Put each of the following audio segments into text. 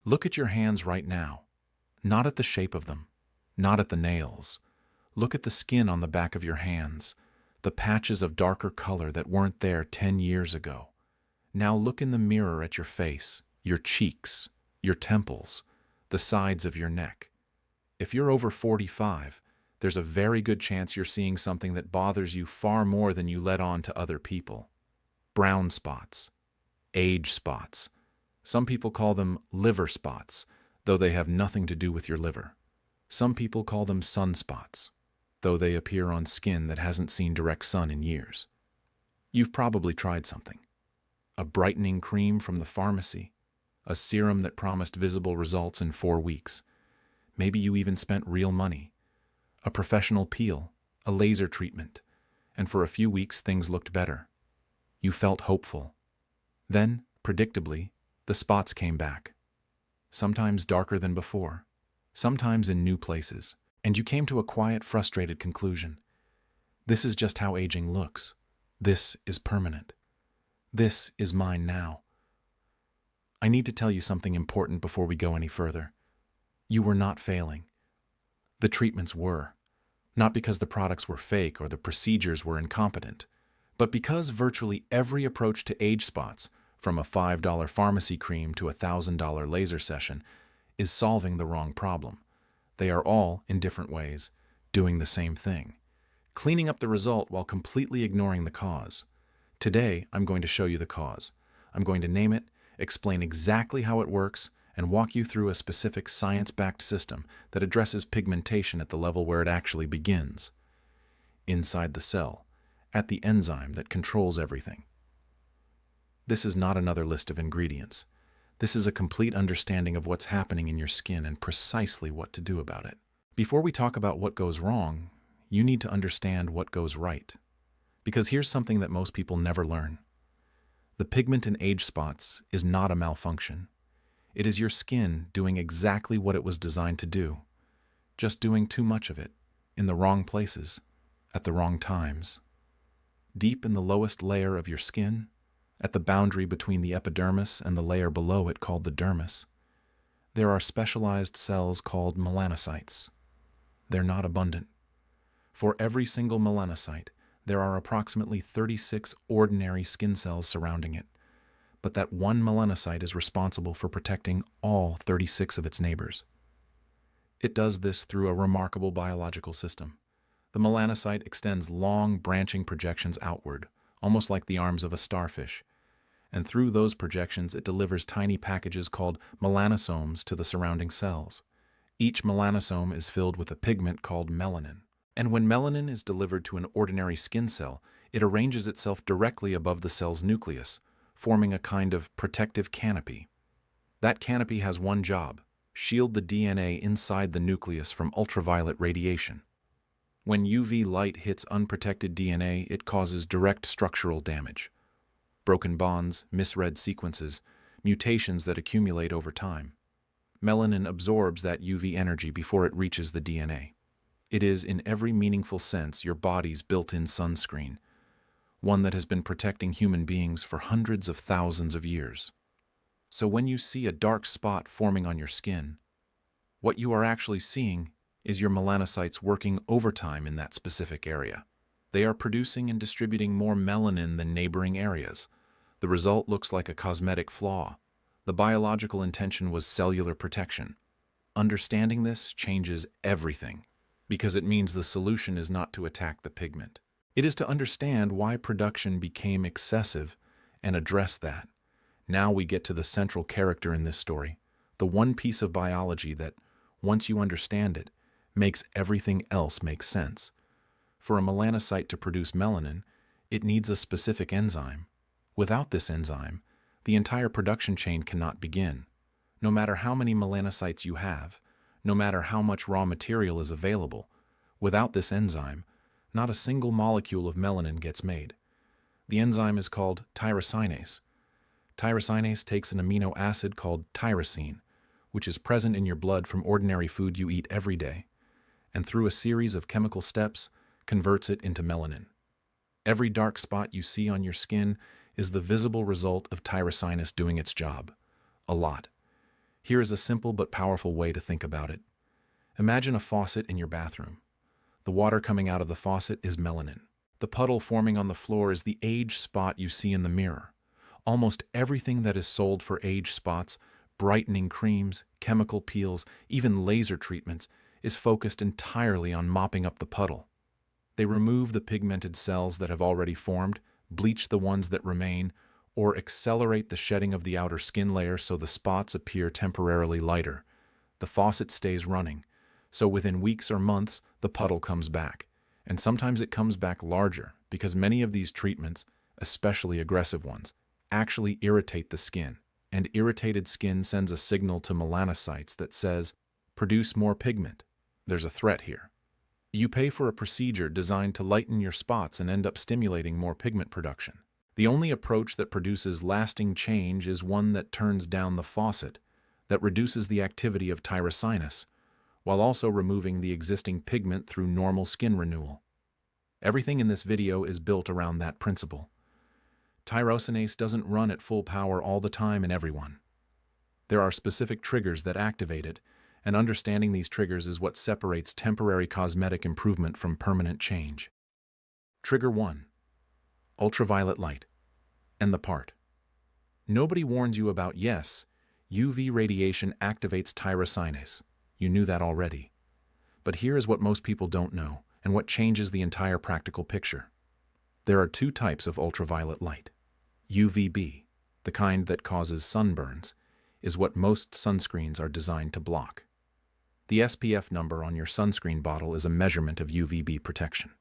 Look at your hands right now. Not at the shape of them, not at the nails. Look at the skin on the back of your hands, the patches of darker color that weren't there 10 years ago. Now look in the mirror at your face, your cheeks, your temples, the sides of your neck. If you're over 45, there's a very good chance you're seeing something that bothers you far more than you let on to other people. Brown spots, age spots. Some people call them liver spots, though they have nothing to do with your liver. Some people call them sunspots, though they appear on skin that hasn't seen direct sun in years. You've probably tried something. A brightening cream from the pharmacy, a serum that promised visible results in 4 weeks. Maybe you even spent real money. A professional peel, a laser treatment, and for a few weeks things looked better. You felt hopeful. Then, predictably, the spots came back. Sometimes darker than before, sometimes in new places, and you came to a quiet, frustrated conclusion. This is just how aging looks. This is permanent. This is mine now. I need to tell you something important before we go any further. You were not failing. The treatments were. Not because the products were fake or the procedures were incompetent, but because virtually every approach to age spots, from a $5 pharmacy cream to a $1,000 laser session, is solving the wrong problem. They are all, in different ways, doing the same thing, cleaning up the result while completely ignoring the cause. Today, I'm going to show you the cause. I'm going to name it, explain exactly how it works, and walk you through a specific science-backed system that addresses pigmentation at the level where it actually begins. Inside the cell, at the enzyme that controls everything. This is not another list of ingredients. This is a complete understanding of what's happening in your skin and precisely what to do about it. Before we talk about what goes wrong, you need to understand what goes right. Because here's something that most people never learn. The pigment in age spots is not a malfunction. It is your skin doing exactly what it was designed to do, just doing too much of it, in the wrong places, at the wrong times. Deep in the lowest layer of your skin, at the boundary between the epidermis and the layer below it called the dermis, there are specialized cells called melanocytes. They're not abundant. For every single melanocyte, there are approximately 36 ordinary skin cells surrounding it, but that one melanocyte is responsible for protecting all 36 of its neighbors. It does this through a remarkable biological system. The melanocyte extends long, branching projections outward, almost like the arms of a starfish, and through those projections it delivers tiny packages called melanosomes to the surrounding cells. Each melanosome is filled with a pigment called melanin. And when melanin is delivered to an ordinary skin cell, it arranges itself directly above the cell's nucleus, forming a kind of protective canopy. That canopy has one job: shield the DNA inside the nucleus from ultraviolet radiation. When UV light hits unprotected DNA, it causes direct structural damage. Broken bonds, misread sequences, mutations that accumulate over time. Melanin absorbs that UV energy before it reaches the DNA. It is, in every meaningful sense, your body's built-in sunscreen, one that has been protecting human beings for hundreds of thousands of years. So when you see a dark spot forming on your skin, what you are actually seeing is your melanocytes working overtime in that specific area. They are producing and distributing more melanin than neighboring areas. The result looks like a cosmetic flaw. The biological intention was cellular protection. Understanding this changes everything, because it means the solution is not to attack the pigment. It is to understand why production became excessive and address that. Now we get to the central character in this story, the one piece of biology that, once you understand it, makes everything else make sense. For a melanocyte to produce melanin, it needs a specific enzyme. Without this enzyme, the entire production chain cannot begin. No matter how many melanocytes you have, no matter how much raw material is available, without this enzyme, not a single molecule of melanin gets made. The enzyme is called tyrosinase. Tyrosinase takes an amino acid called tyrosine, which is present in your blood from ordinary food you eat every day, and through a series of chemical steps, converts it into melanin. Every dark spot you see on your skin is the visible result of tyrosinase doing its job. A lot. Here is a simple but powerful way to think about it. Imagine a faucet in your bathroom. The water coming out of the faucet is melanin. The puddle forming on the floor is the age spot you see in the mirror. Almost everything that is sold for age spots, brightening creams, chemical peels, even laser treatments, is focused entirely on mopping up the puddle. They remove the pigmented cells that have already formed, bleach the ones that remain, or accelerate the shedding of the outer skin layer so the spots appear temporarily lighter. The faucet stays running, so within weeks or months, the puddle comes back. And sometimes it comes back larger, because many of these treatments, especially aggressive ones, actually irritate the skin. And irritated skin sends a signal to melanocytes that says, produce more pigment. There's a threat here. You pay for a procedure designed to lighten your spots and end up stimulating more pigment production. The only approach that produces lasting change is one that turns down the faucet, that reduces the activity of tyrosinase, while also removing the existing pigment through normal skin renewal. Everything in this video is built around that principle. Tyrosinase doesn't run at full power all the time in everyone. There are specific triggers that activate it, and understanding these triggers is what separates temporary cosmetic improvement from permanent change. Trigger 1. Ultraviolet light. And the part. Nobody warns you about UV radiation activates tyrosinase. You knew that already. But here is what most people don't know, and what changes the entire practical picture. There are two types of ultraviolet light. UVB, the kind that causes sunburns, is what most sunscreens are designed to block. The SPF number on your sunscreen bottle is a measurement of UVB protection.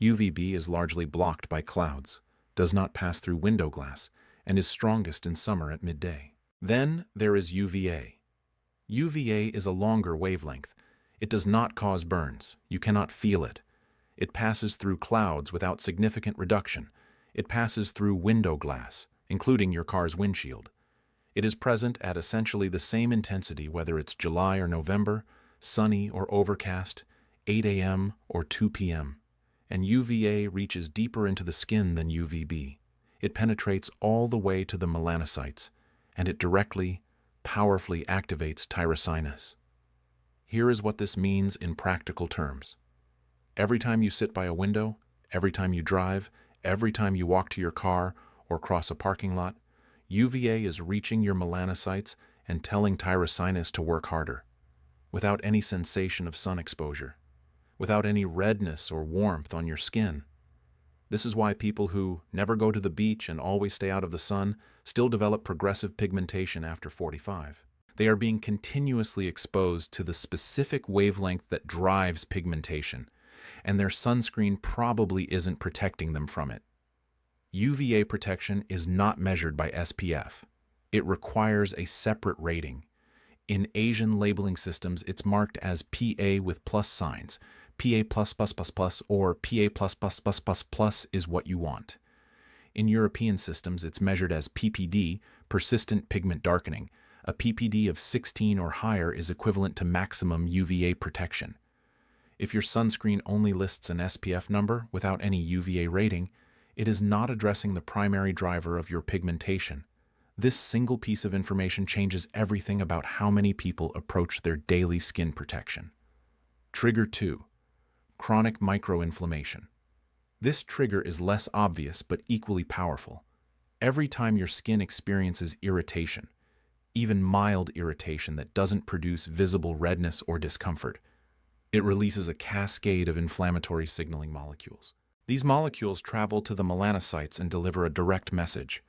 UVB is largely blocked by clouds, does not pass through window glass, and is strongest in summer at midday. Then there is UVA. UVA is a longer wavelength. It does not cause burns. You cannot feel it. It passes through clouds without significant reduction. It passes through window glass, including your car's windshield. It is present at essentially the same intensity whether it's July or November, sunny or overcast, 8 a.m. or 2 p.m. And UVA reaches deeper into the skin than UVB. It penetrates all the way to the melanocytes, and it directly, powerfully activates tyrosinase. Here is what this means in practical terms. Every time you sit by a window, every time you drive, every time you walk to your car or cross a parking lot, UVA is reaching your melanocytes and telling tyrosinase to work harder, without any sensation of sun exposure, without any redness or warmth on your skin. This is why people who never go to the beach and always stay out of the sun still develop progressive pigmentation after 45. They are being continuously exposed to the specific wavelength that drives pigmentation, and their sunscreen probably isn't protecting them from it. UVA protection is not measured by SPF. It requires a separate rating. In Asian labeling systems, it's marked as PA with plus signs. PA++++ or PA++++ is what you want. In European systems, it's measured as PPD, persistent pigment darkening. A PPD of 16 or higher is equivalent to maximum UVA protection. If your sunscreen only lists an SPF number without any UVA rating, it is not addressing the primary driver of your pigmentation. This single piece of information changes everything about how many people approach their daily skin protection. Trigger 2. Chronic microinflammation. This trigger is less obvious but equally powerful. Every time your skin experiences irritation, even mild irritation that doesn't produce visible redness or discomfort, it releases a cascade of inflammatory signaling molecules. These molecules travel to the melanocytes and deliver a direct message.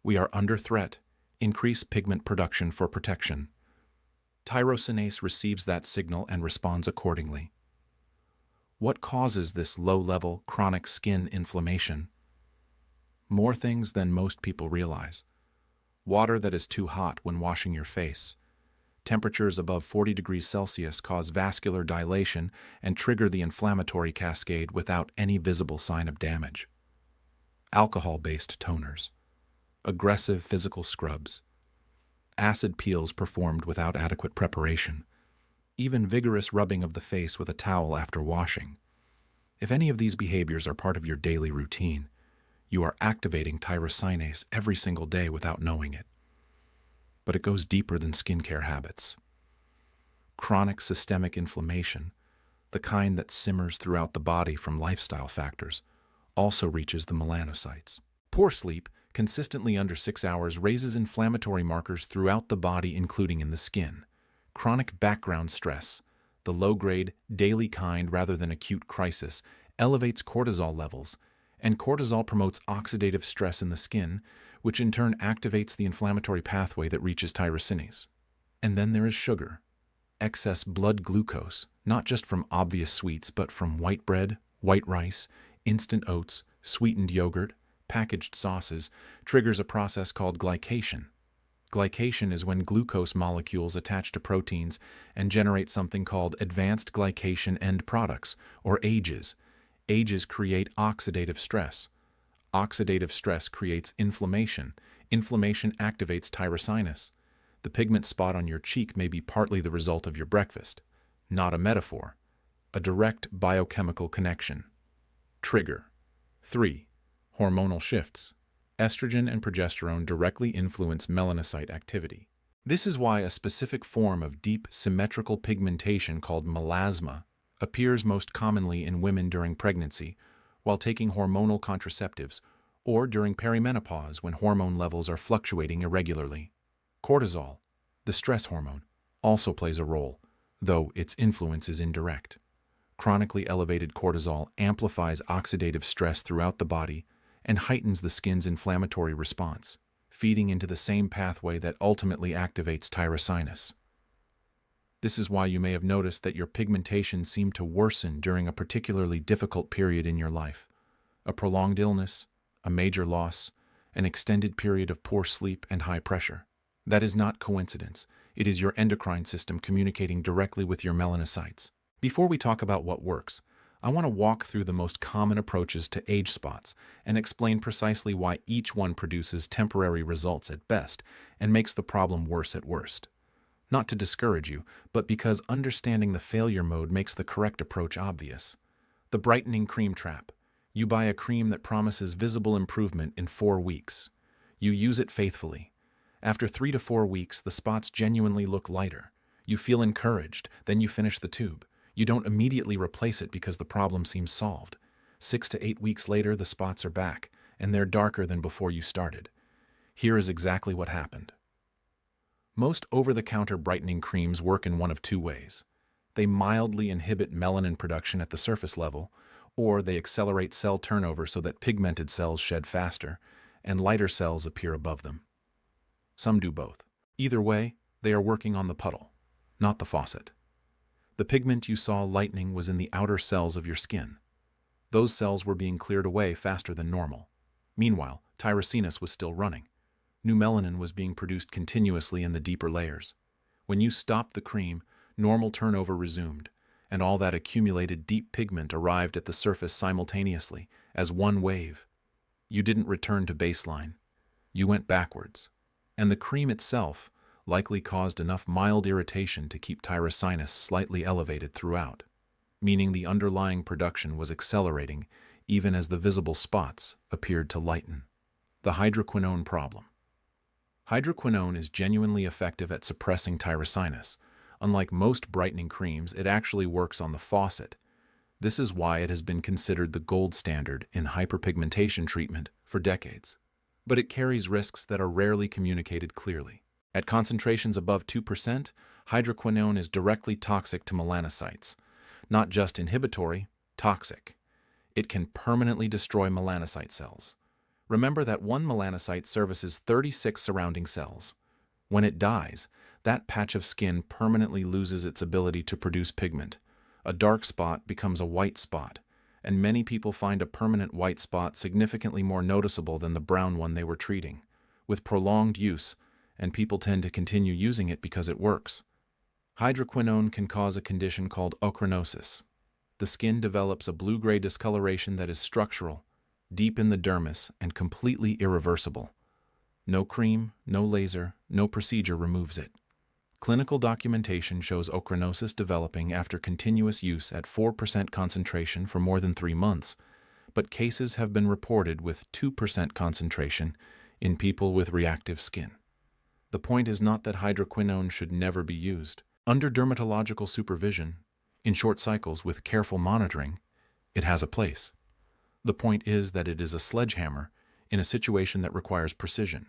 We are under threat. Increase pigment production for protection. Tyrosinase receives that signal and responds accordingly. What causes this low-level chronic skin inflammation? More things than most people realize. Water that is too hot when washing your face. Temperatures above 40 degrees Celsius cause vascular dilation and trigger the inflammatory cascade without any visible sign of damage. Alcohol-based toners. Aggressive physical scrubs. Acid peels performed without adequate preparation. Even vigorous rubbing of the face with a towel after washing. If any of these behaviors are part of your daily routine, you are activating tyrosinase every single day without knowing it. but it goes deeper than skincare habits. Chronic systemic inflammation, the kind that simmers throughout the body from lifestyle factors, also reaches the melanocytes. Poor sleep, consistently under 6 hours, raises inflammatory markers throughout the body, including in the skin. Chronic background stress, the low-grade, daily kind rather than acute crisis, elevates cortisol levels, and cortisol promotes oxidative stress in the skin, which in turn activates the inflammatory pathway that reaches tyrosinase. And then there is sugar. Excess blood glucose, not just from obvious sweets, but from white bread, white rice, instant oats, sweetened yogurt, packaged sauces, triggers a process called glycation. Glycation is when glucose molecules attach to proteins and generate something called advanced glycation end products, or AGEs. AGEs create oxidative stress. Oxidative stress creates inflammation. Inflammation activates tyrosinase. The pigment spot on your cheek may be partly the result of your breakfast, not a metaphor, a direct biochemical connection. Trigger. 3. Hormonal shifts. Estrogen and progesterone directly influence melanocyte activity. This is why a specific form of deep symmetrical pigmentation called melasma appears most commonly in women during pregnancy, while taking hormonal contraceptives, or during perimenopause when hormone levels are fluctuating irregularly. Cortisol, the stress hormone, also plays a role, though its influence is indirect. Chronically elevated cortisol amplifies oxidative stress throughout the body and heightens the skin's inflammatory response, feeding into the same pathway that ultimately activates tyrosinase. This is why you may have noticed that your pigmentation seemed to worsen during a particularly difficult period in your life. A prolonged illness, a major loss, an extended period of poor sleep and high pressure. That is not coincidence. It is your endocrine system communicating directly with your melanocytes. Before we talk about what works, I want to walk through the most common approaches to age spots and explain precisely why each one produces temporary results at best and makes the problem worse at worst. Not to discourage you, but because understanding the failure mode makes the correct approach obvious. The brightening cream trap. You buy a cream that promises visible improvement in 4 weeks. You use it faithfully. After 3 to 4 weeks, the spots genuinely look lighter. You feel encouraged, then you finish the tube. You don't immediately replace it because the problem seems solved. 6 to 8 weeks later, the spots are back, and they're darker than before you started. Here is exactly what happened. Most over-the-counter brightening creams work in one of 2 ways. They mildly inhibit melanin production at the surface level, or they accelerate cell turnover so that pigmented cells shed faster, and lighter cells appear above them. Some do both. Either way, they are working on the puddle, not the faucet. The pigment you saw lightening was in the outer cells of your skin. Those cells were being cleared away faster than normal. Meanwhile, tyrosinase was still running. New melanin was being produced continuously in the deeper layers. When you stopped the cream, normal turnover resumed, and all that accumulated deep pigment arrived at the surface simultaneously, as one wave. You didn't return to baseline. You went backwards. And the cream itself likely caused enough mild irritation to keep tyrosinase slightly elevated throughout, meaning the underlying production was accelerating even as the visible spots appeared to lighten. The hydroquinone problem. Hydroquinone is genuinely effective at suppressing tyrosinase. Unlike most brightening creams, it actually works on the faucet. This is why it has been considered the gold standard in hyperpigmentation treatment for decades. But it carries risks that are rarely communicated clearly. At concentrations above 2%, hydroquinone is directly toxic to melanocytes. Not just inhibitory, toxic. It can permanently destroy melanocyte cells. Remember that one melanocyte services 36 surrounding cells. When it dies, that patch of skin permanently loses its ability to produce pigment. A dark spot becomes a white spot, and many people find a permanent white spot significantly more noticeable than the brown one they were treating. With prolonged use, and people tend to continue using it because it works. Hydroquinone can cause a condition called ochronosis. The skin develops a blue-gray discoloration that is structural, deep in the dermis, and completely irreversible. No cream, no laser, no procedure removes it. Clinical documentation shows ochronosis developing after continuous use at 4% concentration for more than 3 months, but cases have been reported with 2% concentration in people with reactive skin. The point is not that hydroquinone should never be used. Under dermatological supervision, in short cycles with careful monitoring, it has a place. The point is that it is a sledgehammer in a situation that requires precision.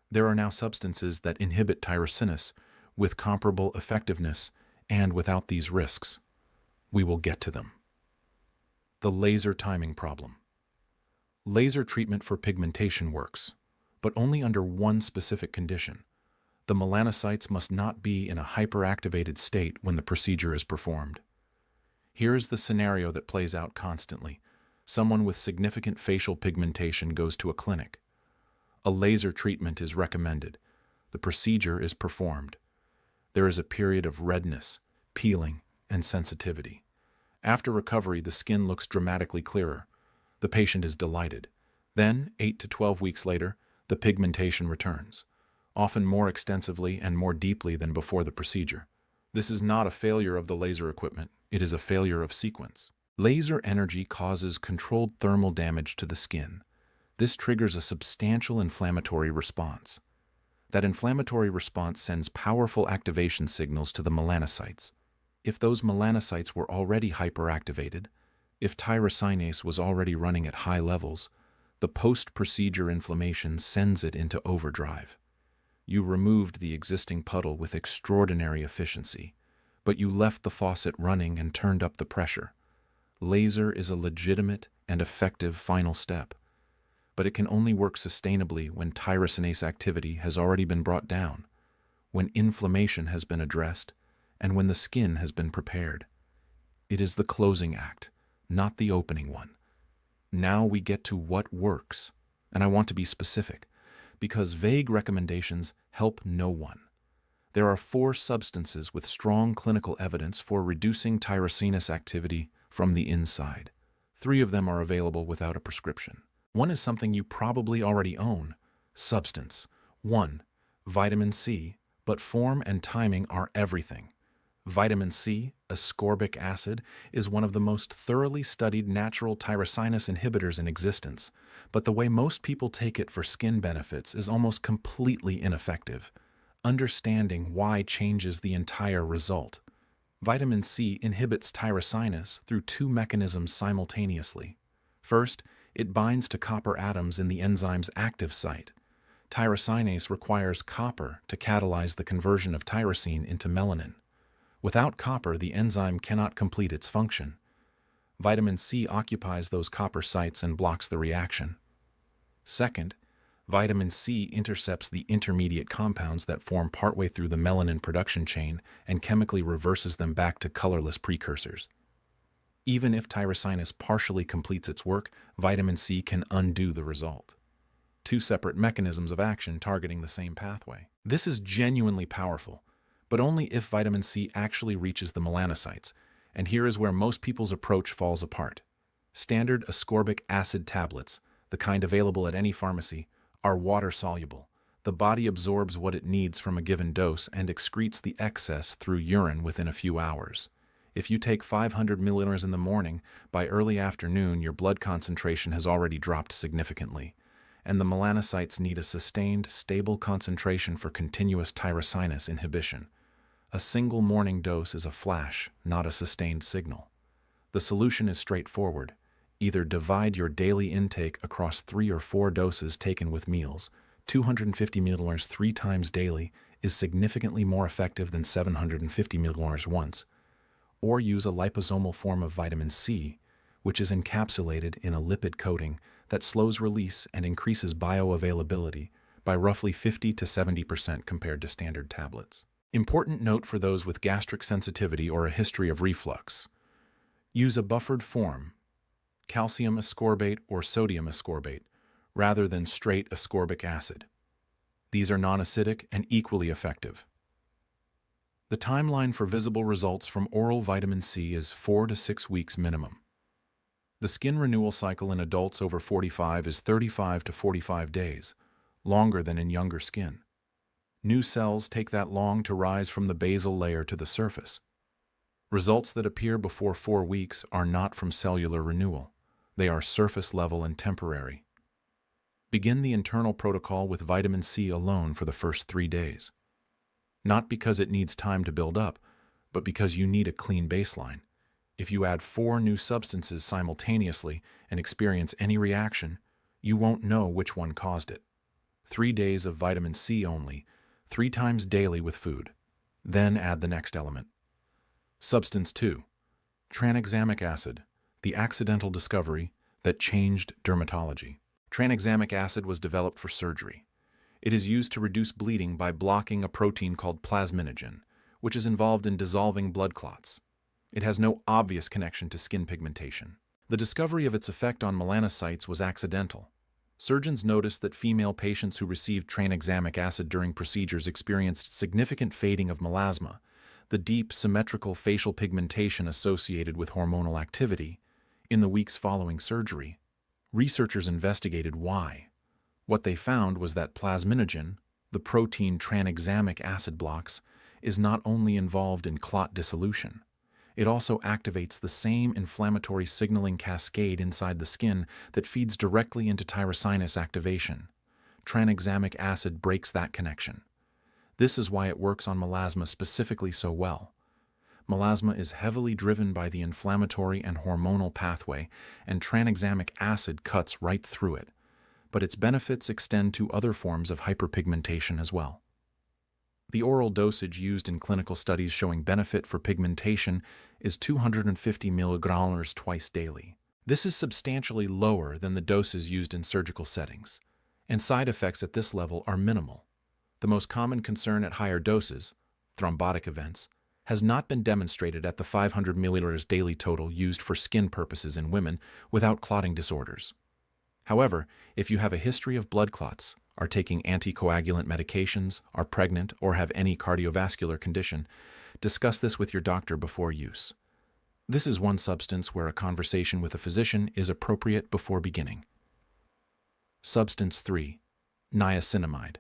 There are now substances that inhibit tyrosinase with comparable effectiveness and without these risks. We will get to them. The laser timing problem. Laser treatment for pigmentation works, but only under one specific condition. The melanocytes must not be in a hyperactivated state when the procedure is performed. Here is the scenario that plays out constantly. Someone with significant facial pigmentation goes to a clinic. A laser treatment is recommended. The procedure is performed. There is a period of redness, peeling, and sensitivity. After recovery, the skin looks dramatically clearer. The patient is delighted. Then, 8 to 12 weeks later, the pigmentation returns, often more extensively and more deeply than before the procedure. This is not a failure of the laser equipment. It is a failure of sequence. Laser energy causes controlled thermal damage to the skin. This triggers a substantial inflammatory response. That inflammatory response sends powerful activation signals to the melanocytes. If those melanocytes were already hyperactivated, if tyrosinase was already running at high levels, the post-procedure inflammation sends it into overdrive. You removed the existing puddle with extraordinary efficiency, but you left the faucet running and turned up the pressure. Laser is a legitimate and effective final step, but it can only work sustainably when tyrosinase activity has already been brought down, when inflammation has been addressed, and when the skin has been prepared. It is the closing act, not the opening one. Now we get to what works, and I want to be specific, because vague recommendations help no one. There are 4 substances with strong clinical evidence for reducing tyrosinase activity from the inside. 3 of them are available without a prescription. One is something you probably already own: substance. 1. Vitamin C, but form and timing are everything. Vitamin C, ascorbic acid, is one of the most thoroughly studied natural tyrosinase inhibitors in existence, but the way most people take it for skin benefits is almost completely ineffective. Understanding why changes the entire result. Vitamin C inhibits tyrosinase through 2 mechanisms simultaneously. First, it binds to copper atoms in the enzyme's active site. Tyrosinase requires copper to catalyze the conversion of tyrosine into melanin. Without copper, the enzyme cannot complete its function. Vitamin C occupies those copper sites and blocks the reaction. Second, vitamin C intercepts the intermediate compounds that form partway through the melanin production chain and chemically reverses them back to colorless precursors. Even if tyrosinase partially completes its work, vitamin C can undo the result. 2 separate mechanisms of action targeting the same pathway. This is genuinely powerful, but only if vitamin C actually reaches the melanocytes, and here is where most people's approach falls apart. Standard ascorbic acid tablets, the kind available at any pharmacy, are water-soluble. The body absorbs what it needs from a given dose and excretes the excess through urine within a few hours. If you take 500 milliliters in the morning, by early afternoon your blood concentration has already dropped significantly, and the melanocytes need a sustained, stable concentration for continuous tyrosinase inhibition. A single morning dose is a flash, not a sustained signal. The solution is straightforward. Either divide your daily intake across 3 or 4 doses taken with meals. 250 milliliters 3 times daily is significantly more effective than 750 milliliters once. Or use a liposomal form of vitamin C, which is encapsulated in a lipid coating that slows release and increases bioavailability by roughly 50 to 70% compared to standard tablets. Important note for those with gastric sensitivity or a history of reflux. Use a buffered form, calcium ascorbate or sodium ascorbate, rather than straight ascorbic acid. These are non-acidic and equally effective. The timeline for visible results from oral vitamin C is 4 to 6 weeks minimum. The skin renewal cycle in adults over 45 is 35 to 45 days, longer than in younger skin. New cells take that long to rise from the basal layer to the surface. Results that appear before 4 weeks are not from cellular renewal. They are surface level and temporary. Begin the internal protocol with vitamin C alone for the first 3 days. Not because it needs time to build up, but because you need a clean baseline. If you add 4 new substances simultaneously and experience any reaction, you won't know which one caused it. 3 days of vitamin C only, 3 times daily with food. Then add the next element. Substance 2. Tranexamic acid, the accidental discovery that changed dermatology. Tranexamic acid was developed for surgery. It is used to reduce bleeding by blocking a protein called plasminogen, which is involved in dissolving blood clots. It has no obvious connection to skin pigmentation. The discovery of its effect on melanocytes was accidental. Surgeons noticed that female patients who received tranexamic acid during procedures experienced significant fading of melasma, the deep, symmetrical facial pigmentation associated with hormonal activity, in the weeks following surgery. Researchers investigated why. What they found was that plasminogen, the protein tranexamic acid blocks, is not only involved in clot dissolution, it also activates the same inflammatory signaling cascade inside the skin that feeds directly into tyrosinase activation. Tranexamic acid breaks that connection. This is why it works on melasma specifically so well. Melasma is heavily driven by the inflammatory and hormonal pathway, and tranexamic acid cuts right through it. But its benefits extend to other forms of hyperpigmentation as well. The oral dosage used in clinical studies showing benefit for pigmentation is 250 milligrams twice daily. This is substantially lower than the doses used in surgical settings, and side effects at this level are minimal. The most common concern at higher doses, thrombotic events, has not been demonstrated at the 500 milliliters daily total used for skin purposes in women without clotting disorders. However, if you have a history of blood clots, are taking anticoagulant medications, are pregnant, or have any cardiovascular condition, discuss this with your doctor before use. This is one substance where a conversation with a physician is appropriate before beginning. Substance 3. Niacinamide,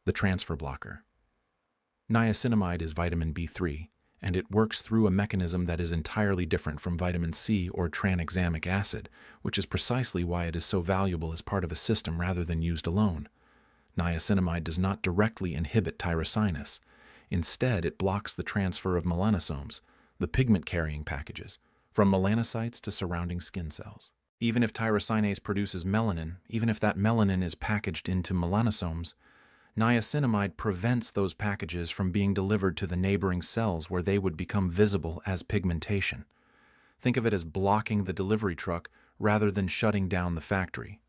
the transfer blocker. Niacinamide is vitamin B3, and it works through a mechanism that is entirely different from vitamin C or tranexamic acid, which is precisely why it is so valuable as part of a system rather than used alone. Niacinamide does not directly inhibit tyrosinase. Instead, it blocks the transfer of melanosomes, the pigment-carrying packages, from melanocytes to surrounding skin cells. Even if tyrosinase produces melanin, even if that melanin is packaged into melanosomes, niacinamide prevents those packages from being delivered to the neighboring cells where they would become visible as pigmentation. Think of it as blocking the delivery truck rather than shutting down the factory.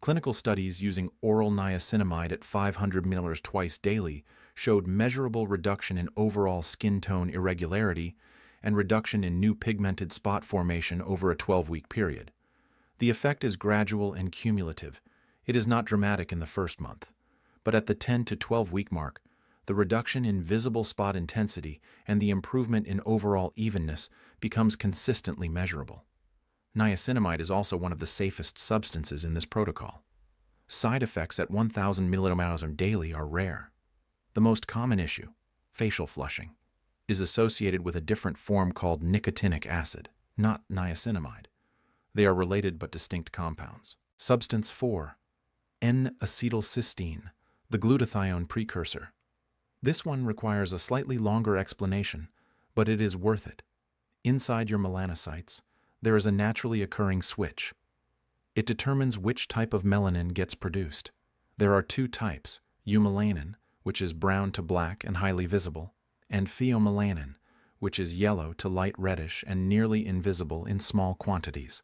Clinical studies using oral niacinamide at 500 milliliters twice daily showed measurable reduction in overall skin tone irregularity and reduction in new pigmented spot formation over a 12-week period. The effect is gradual and cumulative. It is not dramatic in the first month, but at the 10 to 12-week mark, the reduction in visible spot intensity and the improvement in overall evenness becomes consistently measurable. Niacinamide is also one of the safest substances in this protocol. Side effects at 1,000 milligrams daily are rare. The most common issue, facial flushing, is associated with a different form called nicotinic acid, not niacinamide. They are related but distinct compounds. Substance 4. N-acetylcysteine, the glutathione precursor. This one requires a slightly longer explanation, but it is worth it. Inside your melanocytes, there is a naturally occurring switch. It determines which type of melanin gets produced. There are 2 types, eumelanin, which is brown to black and highly visible, and pheomelanin, which is yellow to light reddish and nearly invisible in small quantities.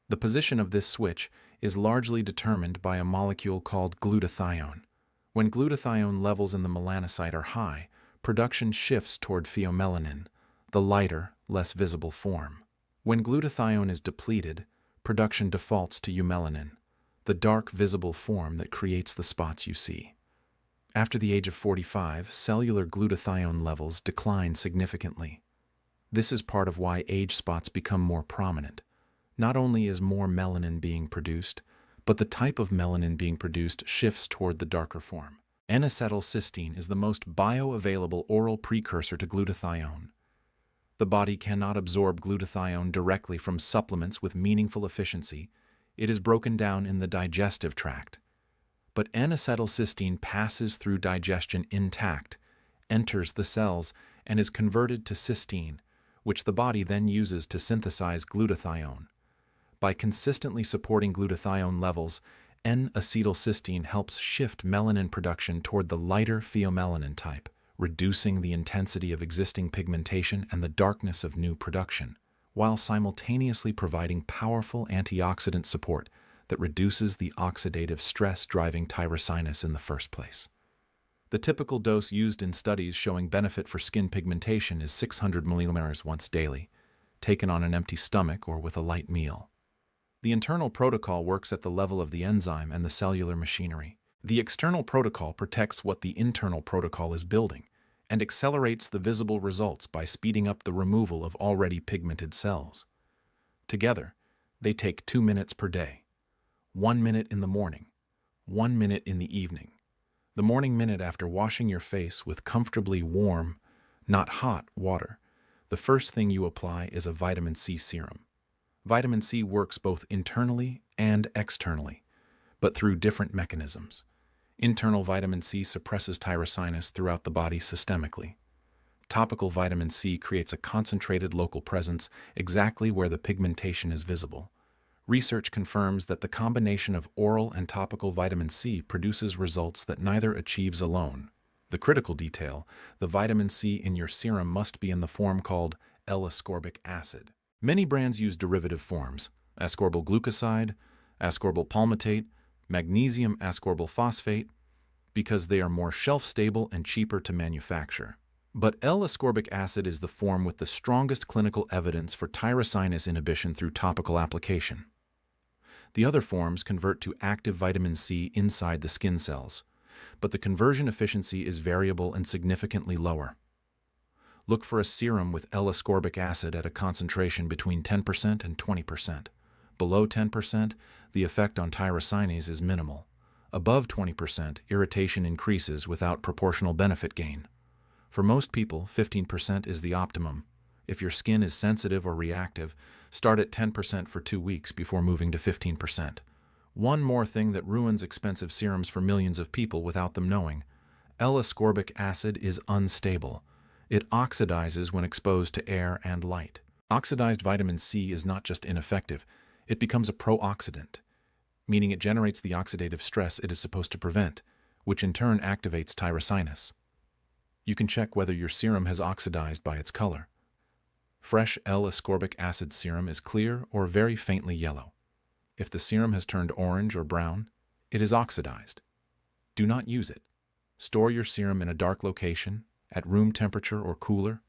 The position of this switch is largely determined by a molecule called glutathione. When glutathione levels in the melanocyte are high, production shifts toward pheomelanin, the lighter, less visible form. When glutathione is depleted, production defaults to eumelanin, the dark visible form that creates the spots you see. After the age of 45, cellular glutathione levels decline significantly. This is part of why age spots become more prominent. Not only is more melanin being produced, but the type of melanin being produced shifts toward the darker form. N-acetylcysteine is the most bioavailable oral precursor to glutathione. The body cannot absorb glutathione directly from supplements with meaningful efficiency. It is broken down in the digestive tract. But N-acetylcysteine passes through digestion intact, enters the cells, and is converted to cysteine, which the body then uses to synthesize glutathione. By consistently supporting glutathione levels, N-acetylcysteine helps shift melanin production toward the lighter pheomelanin type, reducing the intensity of existing pigmentation and the darkness of new production, while simultaneously providing powerful antioxidant support that reduces the oxidative stress driving tyrosinase in the first place. The typical dose used in studies showing benefit for skin pigmentation is 600 milliliters once daily, taken on an empty stomach or with a light meal. The internal protocol works at the level of the enzyme and the cellular machinery. The external protocol protects what the internal protocol is building and accelerates the visible results by speeding up the removal of already pigmented cells. Together, they take 2 minutes per day. 1 minute in the morning, 1 minute in the evening. The morning minute after washing your face with comfortably warm, not hot, water. The first thing you apply is a vitamin C serum. Vitamin C works both internally and externally, but through different mechanisms. Internal vitamin C suppresses tyrosinase throughout the body systemically. Topical vitamin C creates a concentrated local presence exactly where the pigmentation is visible. Research confirms that the combination of oral and topical vitamin C produces results that neither achieves alone. The critical detail, the vitamin C in your serum must be in the form called L-ascorbic acid. Many brands use derivative forms, ascorbyl glucoside, ascorbyl palmitate, magnesium ascorbyl phosphate, because they are more shelf-stable and cheaper to manufacture. But L-ascorbic acid is the form with the strongest clinical evidence for tyrosinase inhibition through topical application. The other forms convert to active vitamin C inside the skin cells, but the conversion efficiency is variable and significantly lower. Look for a serum with L-ascorbic acid at a concentration between 10% and 20%. Below 10%, the effect on tyrosinase is minimal. Above 20%, irritation increases without proportional benefit gain. For most people, 15% is the optimum. If your skin is sensitive or reactive, start at 10% for 2 weeks before moving to 15%. One more thing that ruins expensive serums for millions of people without them knowing. L-ascorbic acid is unstable. It oxidizes when exposed to air and light. Oxidized vitamin C is not just ineffective, it becomes a pro-oxidant, meaning it generates the oxidative stress it is supposed to prevent, which in turn activates tyrosinase. You can check whether your serum has oxidized by its color. Fresh L-ascorbic acid serum is clear or very faintly yellow. If the serum has turned orange or brown, it is oxidized. Do not use it. Store your serum in a dark location, at room temperature or cooler,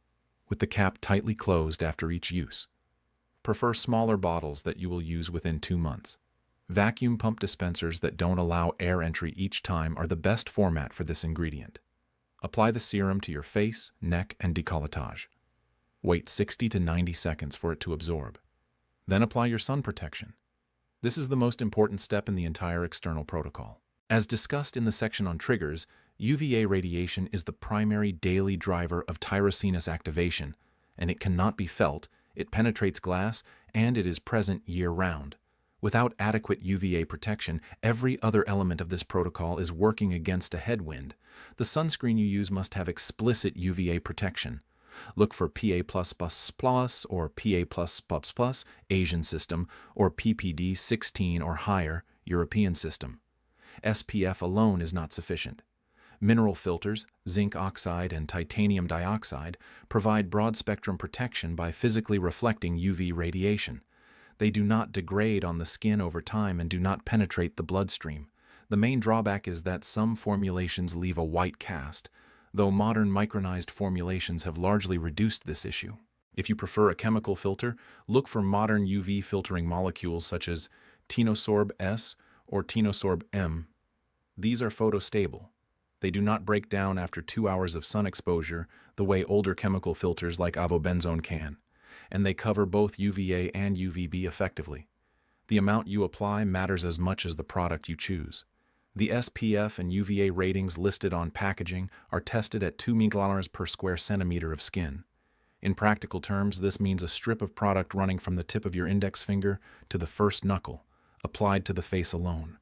with the cap tightly closed after each use. Prefer smaller bottles that you will use within 2 months. Vacuum pump dispensers that don't allow air entry each time are the best format for this ingredient. Apply the serum to your face, neck, and décolletage. Wait 60 to 90 seconds for it to absorb. Then apply your sun protection. This is the most important step in the entire external protocol. As discussed in the section on triggers, UVA radiation is the primary daily driver of tyrosinase activation, and it cannot be felt, it penetrates glass, and it is present year-round. Without adequate UVA protection, every other element of this protocol is working against a headwind. The sunscreen you use must have explicit UVA protection. Look for PA+++ or PA+++, Asian system, or PPD 16 or higher, European system. SPF alone is not sufficient. Mineral filters, zinc oxide and titanium dioxide, provide broad-spectrum protection by physically reflecting UV radiation. They do not degrade on the skin over time and do not penetrate the bloodstream. The main drawback is that some formulations leave a white cast, though modern micronized formulations have largely reduced this issue. If you prefer a chemical filter, look for modern UV filtering molecules such as Tinosorb S or Tinosorb M. These are photostable. They do not break down after 2 hours of sun exposure the way older chemical filters like avobenzone can, and they cover both UVA and UVB effectively. The amount you apply matters as much as the product you choose. The SPF and UVA ratings listed on packaging are tested at 2 microns per square centimeter of skin. In practical terms, this means a strip of product running from the tip of your index finger to the first knuckle, applied to the face alone.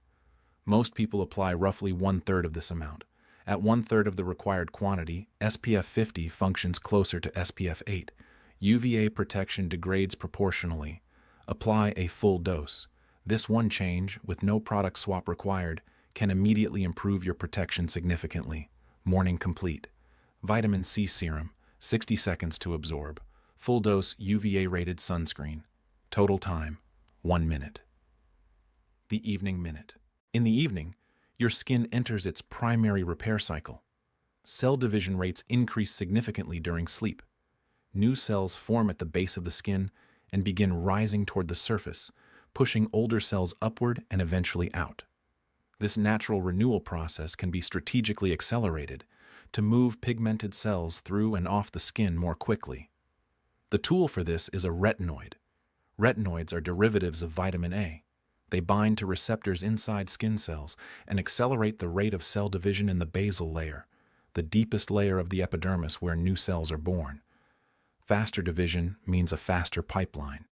Most people apply roughly 1/3 of this amount. At 1/3 of the required quantity, SPF 50 functions closer to SPF 8. UVA protection degrades proportionally. Apply a full dose. This one change, with no product swap required, can immediately improve your protection significantly. Morning complete. Vitamin C serum, 60 seconds to absorb. Full dose UVA-rated sunscreen. Total time, 1 minute. The evening minute. In the evening, your skin enters its primary repair cycle. Cell division rates increase significantly during sleep. New cells form at the base of the skin and begin rising toward the surface, pushing older cells upward and eventually out. This natural renewal process can be strategically accelerated to move pigmented cells through and off the skin more quickly. The tool for this is a retinoid. Retinoids are derivatives of vitamin A. They bind to receptors inside skin cells and accelerate the rate of cell division in the basal layer, the deepest layer of the epidermis where new cells are born. Faster division means a faster pipeline.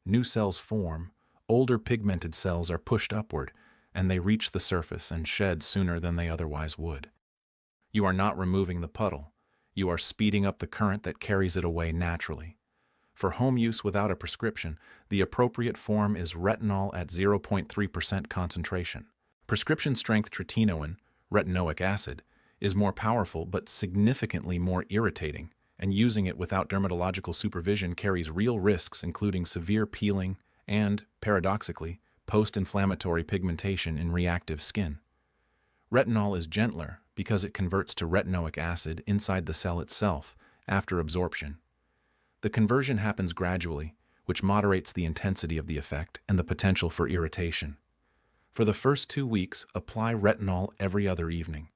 New cells form, older pigmented cells are pushed upward, and they reach the surface and shed sooner than they otherwise would. You are not removing the puddle. You are speeding up the current that carries it away naturally. For home use without a prescription, the appropriate form is retinol at 0.3% concentration. Prescription-strength tretinoin, retinoic acid, is more powerful but significantly more irritating, and using it without dermatological supervision carries real risks including severe peeling and, paradoxically, post-inflammatory pigmentation in reactive skin. Retinol is gentler because it converts to retinoic acid inside the cell itself after absorption. The conversion happens gradually, which moderates the intensity of the effect and the potential for irritation. For the first 2 weeks, apply retinol every other evening.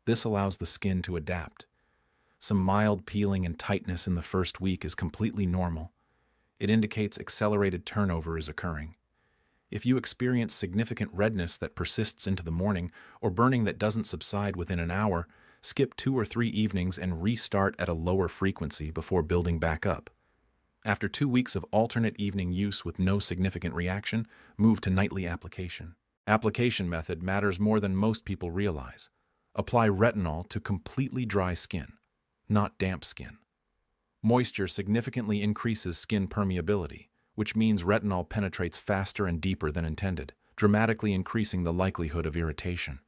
This allows the skin to adapt. Some mild peeling and tightness in the first week is completely normal. It indicates accelerated turnover is occurring. If you experience significant redness that persists into the morning or burning that doesn't subside within an hour, skip 2 or 3 evenings and restart at a lower frequency before building back up. After 2 weeks of alternate evening use with no significant reaction, move to nightly application. Application method matters more than most people realize. Apply retinol to completely dry skin, not damp skin. Moisture significantly increases skin permeability, which means retinol penetrates faster and deeper than intended, dramatically increasing the likelihood of irritation.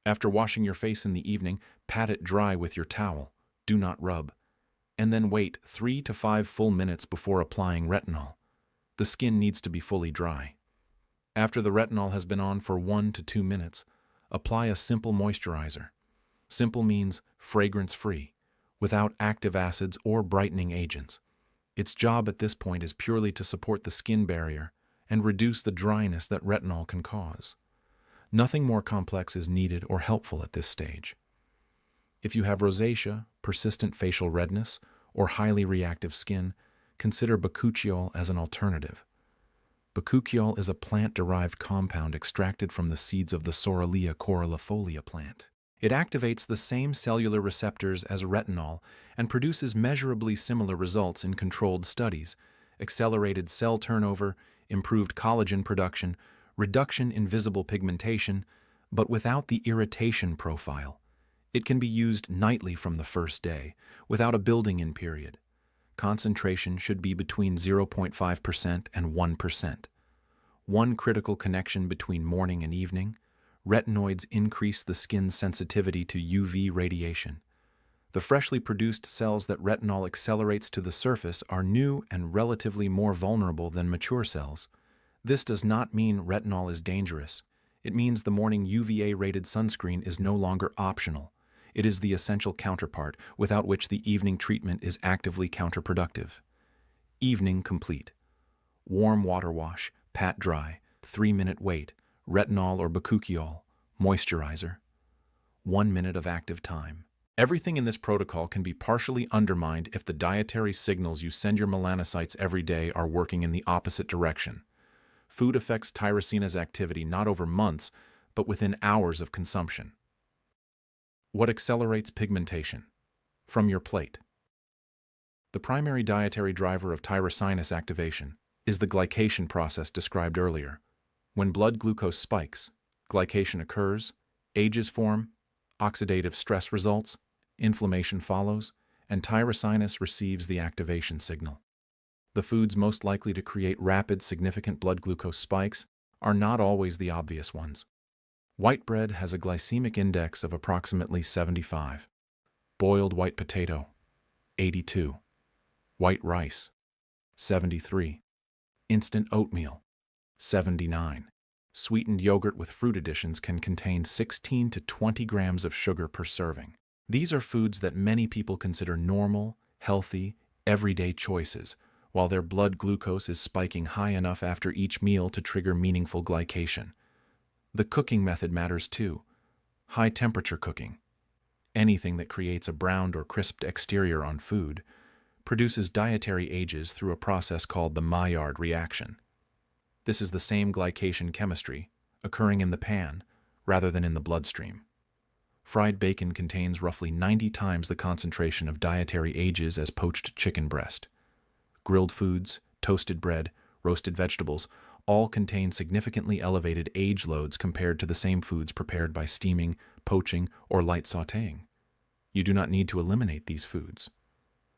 After washing your face in the evening, pat it dry with your towel. Do not rub. And then wait 3 to 5 full minutes before applying retinol. The skin needs to be fully dry. After the retinol has been on for 1 to 2 minutes, apply a simple moisturizer. Simple means fragrance-free, without active acids or brightening agents. Its job at this point is purely to support the skin barrier and reduce the dryness that retinol can cause. Nothing more complex is needed or helpful at this stage. If you have rosacea, persistent facial redness, or highly reactive skin, consider bakuchiol as an alternative. Bakuchiol is a plant-derived compound extracted from the seeds of the Sorrelia coralifolia plant. It activates the same cellular receptors as retinol and produces measurably similar results in controlled studies: accelerated cell turnover, improved collagen production, reduction in visible pigmentation, but without the irritation profile. It can be used nightly from the first day, without a building-in period. Concentration should be between 0.5% and 1%. One critical connection between morning and evening: retinoids increase the skin's sensitivity to UV radiation. The freshly produced cells that retinol accelerates to the surface are new and relatively more vulnerable than mature cells. This does not mean retinol is dangerous. It means the morning UVA-rated sunscreen is no longer optional. It is the essential counterpart, without which the evening treatment is actively counterproductive. Evening complete. Warm water wash, pat dry, 3-minute wait, retinol or bakuchiol, moisturizer. 1 minute of active time. Everything in this protocol can be partially undermined if the dietary signals you send your melanocytes every day are working in the opposite direction. Food affects tyrosinase activity not over months, but within hours of consumption. What accelerates pigmentation? From your plate. The primary dietary driver of tyrosinase activation is the glycation process described earlier. When blood glucose spikes, glycation occurs, ages form, oxidative stress results, inflammation follows, and tyrosinase receives the activation signal. The foods most likely to create rapid, significant blood glucose spikes are not always the obvious ones. White bread has a glycemic index of approximately 75. Boiled white potato, 82. White rice, 73. Instant oatmeal, 79. Sweetened yogurt with fruit additions can contain 16 to 20 grams of sugar per serving. These are foods that many people consider normal, healthy, everyday choices, while their blood glucose is spiking high enough after each meal to trigger meaningful glycation. The cooking method matters too. High-temperature cooking, anything that creates a browned or crisped exterior on food, produces dietary ages through a process called the Maillard reaction. This is the same glycation chemistry, occurring in the pan, rather than in the bloodstream. Fried bacon contains roughly 90 times the concentration of dietary ages as poached chicken breast. Grilled foods, toasted bread, roasted vegetables, all contain significantly elevated age loads compared to the same foods prepared by steaming, poaching, or light sautéing. You do not need to eliminate these foods.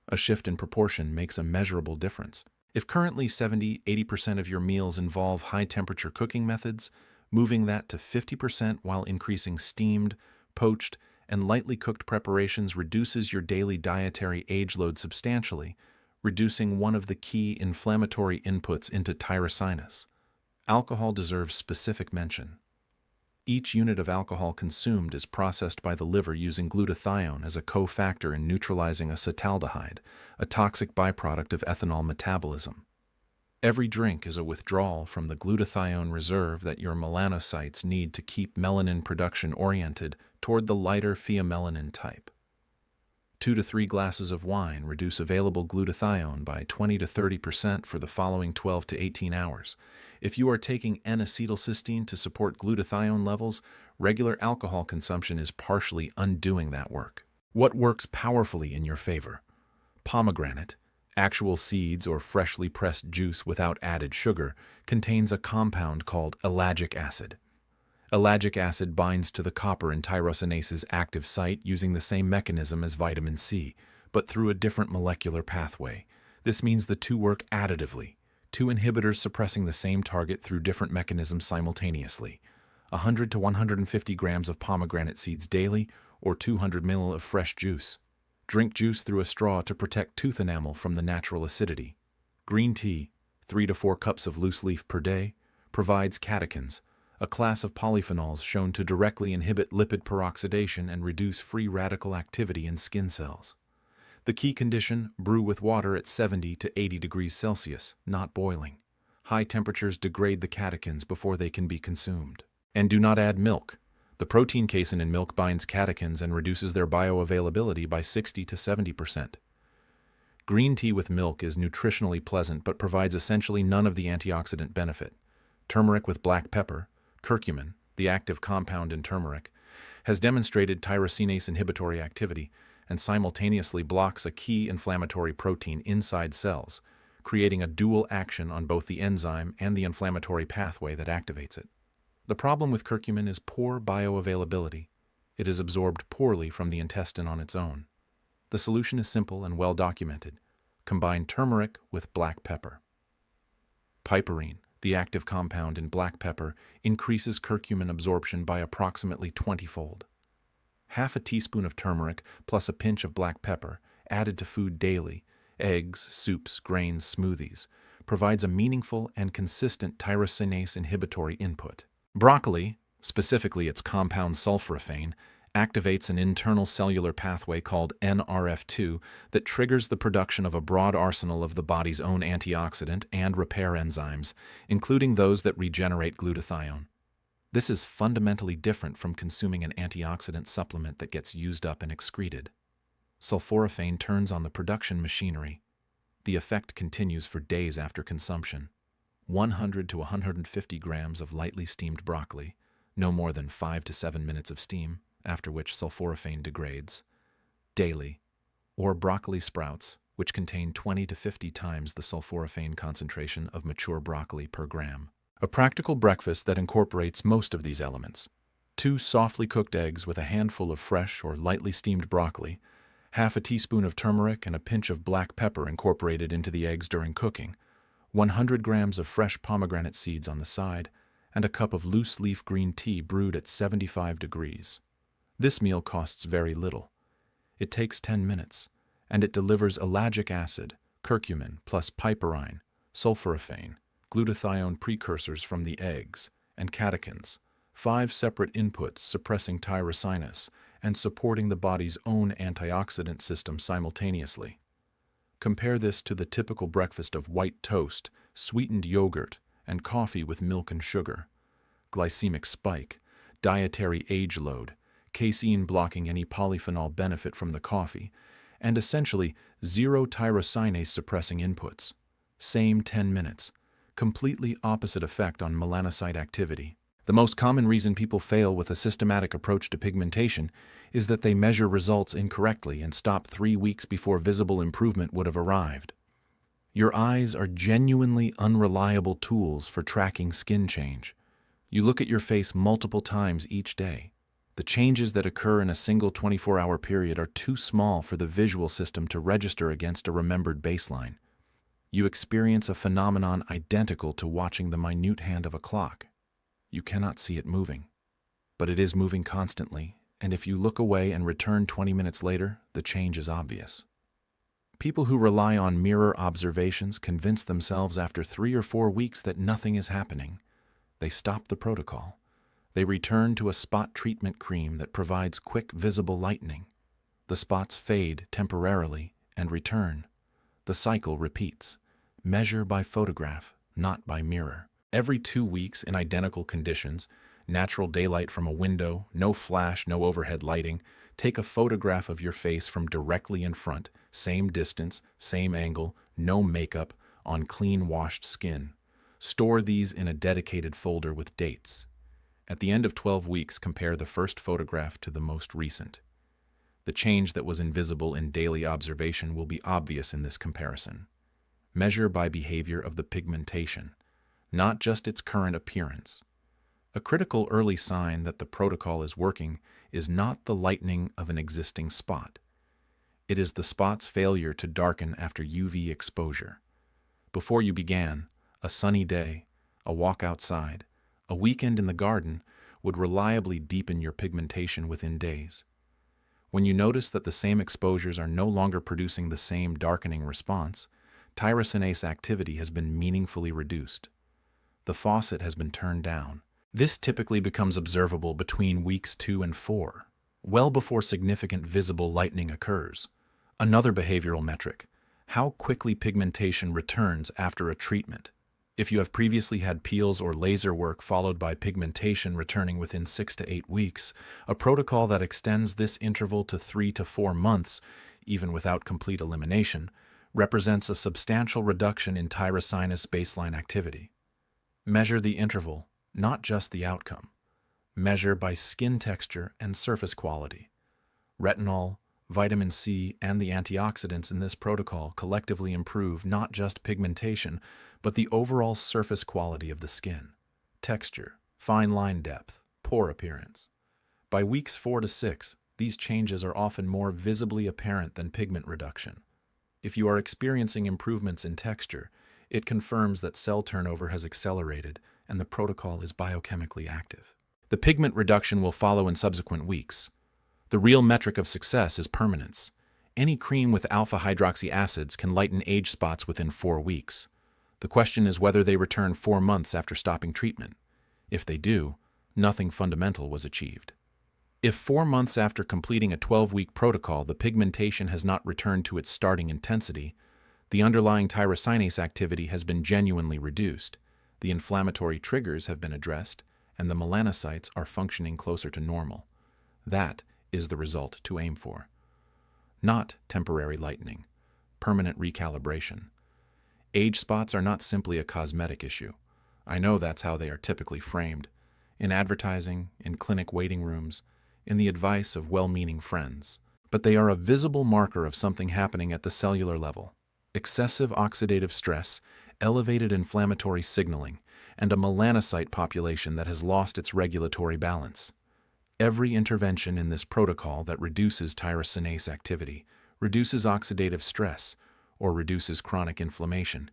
A shift in proportion makes a measurable difference. If currently 70–80% of your meals involve high-temperature cooking methods, moving that to 50% while increasing steamed, poached, and lightly cooked preparations reduces your daily dietary age load substantially, reducing one of the key inflammatory inputs into tyrosinase. Alcohol deserves specific mention. Each unit of alcohol consumed is processed by the liver using glutathione as a cofactor in neutralizing acetaldehyde, a toxic byproduct of ethanol metabolism. Every drink is a withdrawal from the glutathione reserve that your melanocytes need to keep melanin production oriented toward the lighter pheomelanin type. 2 to 3 glasses of wine reduce available glutathione by 20 to 30% for the following 12 to 18 hours. If you are taking N-acetylcysteine to support glutathione levels, regular alcohol consumption is partially undoing that work. What works powerfully in your favor? Pomegranate, actual seeds or freshly pressed juice without added sugar, contains a compound called ellagic acid. Ellagic acid binds to the copper in tyrosinase's active site using the same mechanism as vitamin C, but through a different molecular pathway. This means the two work additively, two inhibitors suppressing the same target through different mechanisms simultaneously. 100 to 150 grams of pomegranate seeds daily, or 200 ml of fresh juice. Drink juice through a straw to protect tooth enamel from the natural acidity. Green tea, 3 to 4 cups of loose leaf per day, provides catechins, a class of polyphenols shown to directly inhibit lipid peroxidation and reduce free radical activity in skin cells. The key condition, brew with water at 70 to 80 degrees Celsius, not boiling. High temperatures degrade the catechins before they can be consumed. And do not add milk. The protein casein in milk binds catechins and reduces their bioavailability by 60 to 70%. Green tea with milk is nutritionally pleasant but provides essentially none of the antioxidant benefit. Turmeric with black pepper, curcumin, the active compound in turmeric, has demonstrated tyrosinase inhibitory activity and simultaneously blocks a key inflammatory protein inside cells, creating a dual action on both the enzyme and the inflammatory pathway that activates it. The problem with curcumin is poor bioavailability. It is absorbed poorly from the intestine on its own. The solution is simple and well documented. Combine turmeric with black pepper. Piperine, the active compound in black pepper, increases curcumin absorption by approximately 20-fold. Half a teaspoon of turmeric plus a pinch of black pepper, added to food daily, eggs, soups, grains, smoothies, provides a meaningful and consistent tyrosinase inhibitory input. Broccoli, specifically its compound sulforaphane, activates an internal cellular pathway called NRF2 that triggers the production of a broad arsenal of the body's own antioxidant and repair enzymes, including those that regenerate glutathione. This is fundamentally different from consuming an antioxidant supplement that gets used up and excreted. Sulforaphane turns on the production machinery. The effect continues for days after consumption. 100 to 150 grams of lightly steamed broccoli, no more than 5 to 7 minutes of steam, after which sulforaphane degrades, daily, or broccoli sprouts, which contain 20 to 50 times the sulforaphane concentration of mature broccoli per gram. A practical breakfast that incorporates most of these elements: 2 softly cooked eggs with a handful of fresh or lightly steamed broccoli, half a teaspoon of turmeric and a pinch of black pepper incorporated into the eggs during cooking, 100 grams of fresh pomegranate seeds on the side, and a cup of loose leaf green tea brewed at 75 degrees. This meal costs very little. It takes 10 minutes, and it delivers ellagic acid, curcumin plus piperine, sulforaphane, glutathione precursors from the eggs, and catechins, 5 separate inputs suppressing tyrosinase and supporting the body's own antioxidant system simultaneously. Compare this to the typical breakfast of white toast, sweetened yogurt, and coffee with milk and sugar. Glycemic spike, dietary age load, casein blocking any polyphenol benefit from the coffee, and essentially 0 tyrosinase suppressing inputs. Same 10 minutes. Completely opposite effect on melanocyte activity. The most common reason people fail with a systematic approach to pigmentation is that they measure results incorrectly and stop 3 weeks before visible improvement would have arrived. Your eyes are genuinely unreliable tools for tracking skin change. You look at your face multiple times each day. The changes that occur in a single 24-hour period are too small for the visual system to register against a remembered baseline. You experience a phenomenon identical to watching the minute hand of a clock. You cannot see it moving, but it is moving constantly, and if you look away and return 20 minutes later, the change is obvious. People who rely on mirror observations convince themselves after 3 or 4 weeks that nothing is happening. They stop the protocol. They return to a spot treatment cream that provides quick visible lightening. The spots fade temporarily and return. The cycle repeats. Measure by photograph, not by mirror. Every 2 weeks in identical conditions, natural daylight from a window, no flash, no overhead lighting, take a photograph of your face from directly in front, same distance, same angle, no makeup, on clean washed skin. Store these in a dedicated folder with dates. At the end of 12 weeks, compare the first photograph to the most recent. The change that was invisible in daily observation will be obvious in this comparison. Measure by behavior of the pigmentation, not just its current appearance. A critical early sign that the protocol is working is not the lightening of an existing spot. It is the spot's failure to darken after UV exposure. Before you began, a sunny day, a walk outside, a weekend in the garden would reliably deepen your pigmentation within days. When you notice that the same exposures are no longer producing the same darkening response, tyrosinase activity has been meaningfully reduced. The faucet has been turned down. This typically becomes observable between weeks 2 and 4, well before significant visible lightening occurs. Another behavioral metric: how quickly pigmentation returns after a treatment. If you have previously had peels or laser work followed by pigmentation returning within 6 to 8 weeks, a protocol that extends this interval to 3 to 4 months, even without complete elimination, represents a substantial reduction in tyrosinase baseline activity. Measure the interval, not just the outcome. Measure by skin texture and surface quality. Retinol, vitamin C, and the antioxidants in this protocol collectively improve not just pigmentation, but the overall surface quality of the skin, texture, fine line depth, pore appearance. By weeks 4 to 6, these changes are often more visibly apparent than pigment reduction. If you are experiencing improvements in texture, it confirms that cell turnover has accelerated and the protocol is biochemically active. The pigment reduction will follow in subsequent weeks. The real metric of success is permanence. Any cream with alpha-hydroxy acids can lighten age spots within 4 weeks. The question is whether they return 4 months after stopping treatment. If they do, nothing fundamental was achieved. If 4 months after completing a 12-week protocol the pigmentation has not returned to its starting intensity, the underlying tyrosinase activity has been genuinely reduced, the inflammatory triggers have been addressed, and the melanocytes are functioning closer to normal. That is the result to aim for. Not temporary lightening, permanent recalibration. Age spots are not simply a cosmetic issue. I know that's how they are typically framed, in advertising, in clinic waiting rooms, in the advice of well-meaning friends. but they are a visible marker of something happening at the cellular level. Excessive oxidative stress, elevated inflammatory signaling, and a melanocyte population that has lost its regulatory balance. Every intervention in this protocol that reduces tyrosinase activity, reduces oxidative stress, or reduces chronic inflammation,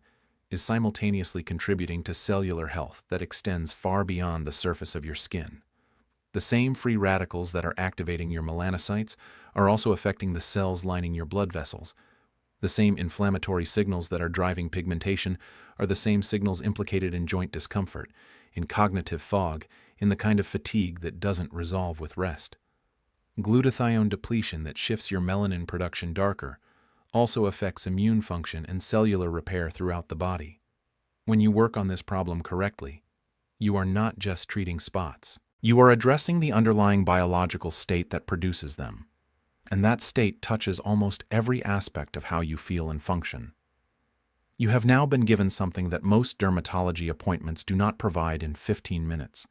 is simultaneously contributing to cellular health that extends far beyond the surface of your skin. The same free radicals that are activating your melanocytes are also affecting the cells lining your blood vessels. The same inflammatory signals that are driving pigmentation are the same signals implicated in joint discomfort, in cognitive fog, in the kind of fatigue that doesn't resolve with rest. Glutathione depletion that shifts your melanin production darker also affects immune function and cellular repair throughout the body. When you work on this problem correctly, you are not just treating spots. You are addressing the underlying biological state that produces them, and that state touches almost every aspect of how you feel and function. You have now been given something that most dermatology appointments do not provide in 15 minutes.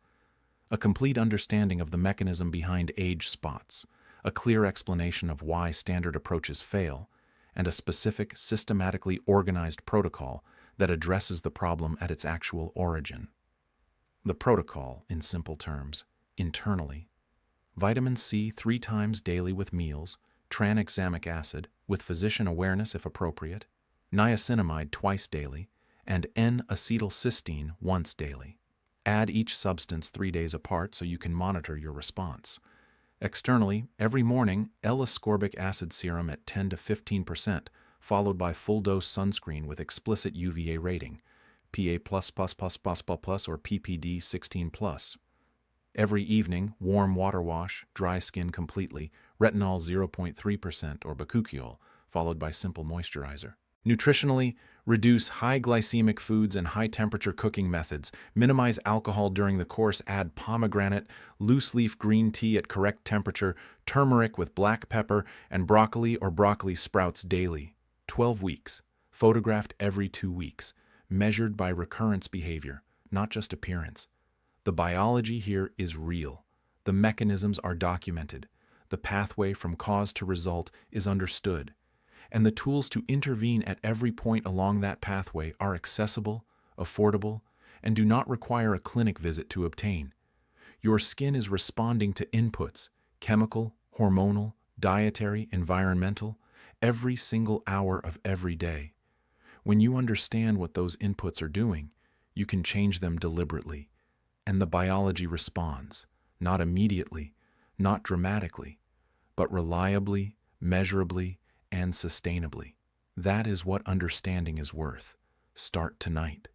A complete understanding of the mechanism behind age spots, a clear explanation of why standard approaches fail, and a specific, systematically organized protocol that addresses the problem at its actual origin. The protocol, in simple terms, internally: vitamin C 3 times daily with meals, tranexamic acid with physician awareness if appropriate, niacinamide twice daily, and N-acetylcysteine once daily. Add each substance 3 days apart so you can monitor your response. Externally, every morning, L-ascorbic acid serum at 10 to 15%, followed by full-dose sunscreen with explicit UVA rating, PA+++++ or PPD 16+. Every evening, warm water wash, dry skin completely, retinol 0.3% or bakuchiol, followed by simple moisturizer. Nutritionally, reduce high glycemic foods and high-temperature cooking methods. Minimize alcohol during the course. Add pomegranate, loose-leaf green tea at correct temperature, turmeric with black pepper, and broccoli or broccoli sprouts daily. 12 weeks. Photographed every 2 weeks. Measured by recurrence behavior, not just appearance. The biology here is real. The mechanisms are documented. The pathway from cause to result is understood. And the tools to intervene at every point along that pathway are accessible, affordable, and do not require a clinic visit to obtain. Your skin is responding to inputs, chemical, hormonal, dietary, environmental, every single hour of every day. When you understand what those inputs are doing, you can change them deliberately, and the biology responds, not immediately, not dramatically, but reliably, measurably, and sustainably. That is what understanding is worth. Start tonight.